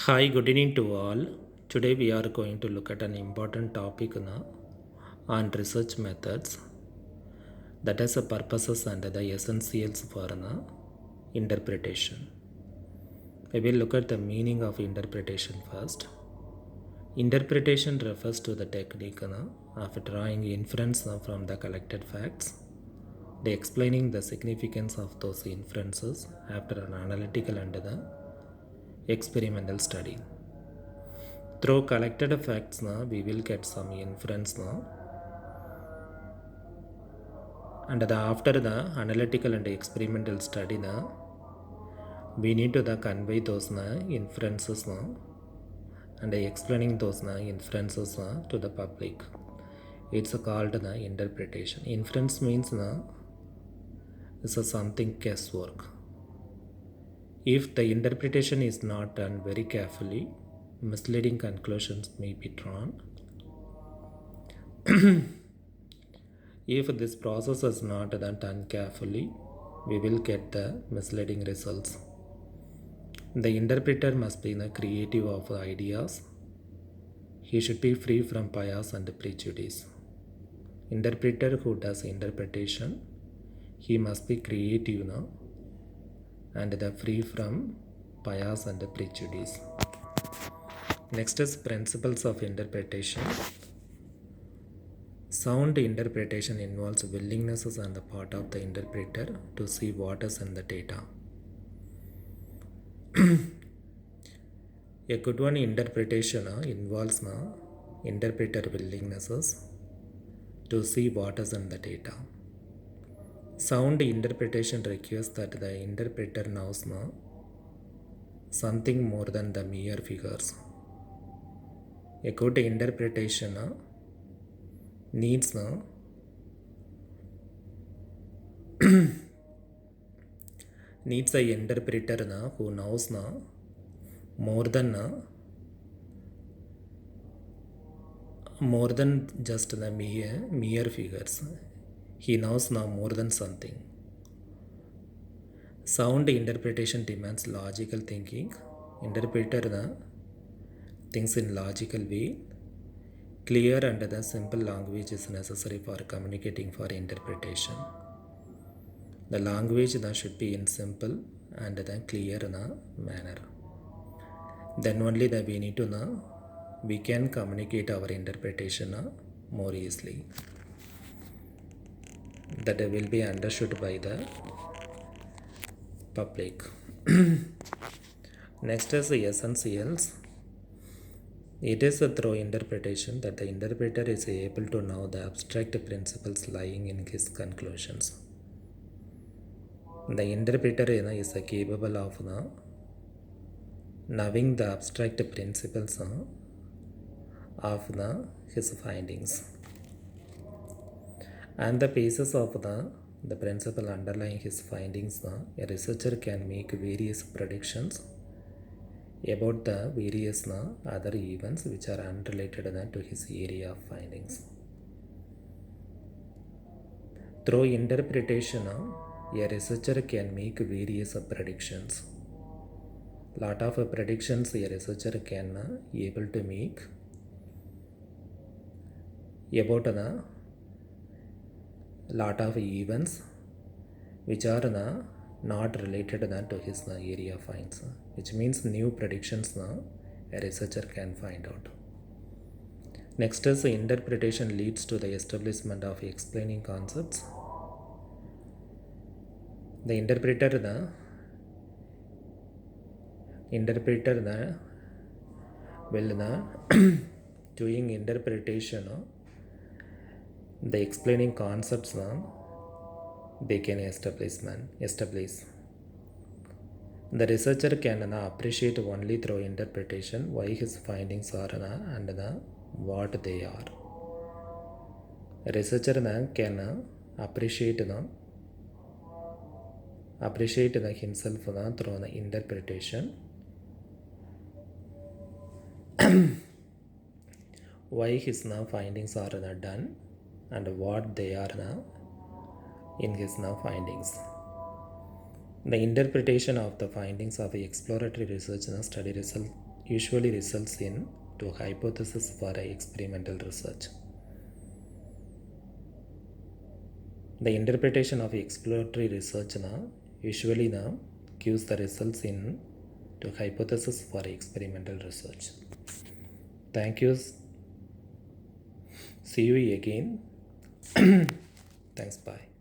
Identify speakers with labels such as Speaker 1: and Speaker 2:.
Speaker 1: Hi, good evening to all. Today we are going to look at an important topic on research methods, that is the purposes and the essentials for interpretation. We will look at the meaning of interpretation first. Interpretation refers to the technique of drawing inference from the collected facts, the explaining the significance of those inferences after an analytical and the experimental study. Through collected facts, we will get some inference, and after the analytical and experimental study, we need to convey those inferences and explaining those inferences to the public. It's called the interpretation. Inference means is a something guesswork. If the interpretation is not done very carefully, misleading conclusions may be drawn. If this process is not done carefully, we will get the misleading results. The interpreter must be the creative of ideas. He should be free from bias and prejudice. Interpreter who does interpretation, he must be creative and free from bias and prejudice. Next is principles of interpretation. Sound interpretation involves willingness on the part of the interpreter to see what is in the data. A good one interpretation involves interpreter willingnesses to see what is in the data. Sound interpretation requires that the interpreter knows something more than the mere figures. A good interpretation needs needs a interpreter who knows more than just the mere figures. He knows more than something. Sound interpretation demands logical thinking. Interpreter thinks in logical way. Clear and the simple language is necessary for communicating for interpretation. The language should be in simple and clear manner. Then only we need to know we can communicate our interpretation more easily. That will be understood by the public. Next is the essentials. It is through interpretation that the interpreter is able to know the abstract principles lying in his conclusions. The interpreter is capable of knowing the abstract principles of his findings. And the basis of the principle underlying his findings, a researcher can make various predictions about the various other events which are unrelated to his area of findings. Through interpretation, a researcher can make various predictions. Lot of predictions a researcher can able to make about a lot of events which are not related to his area finds, which means new predictions a researcher can find out. Next is interpretation leads to the establishment of explaining concepts. The interpreter will doing interpretation, the explaining concepts they can establish. The researcher can appreciate only through interpretation why his findings are and what they are. A researcher can appreciate himself through the interpretation why his findings are done and what they are in his findings. The interpretation of the findings of exploratory research study result usually results in to hypothesis for a experimental research. The interpretation of exploratory research usually gives the results in to hypothesis for experimental research. Thank you. See you again. Thanks. Bye.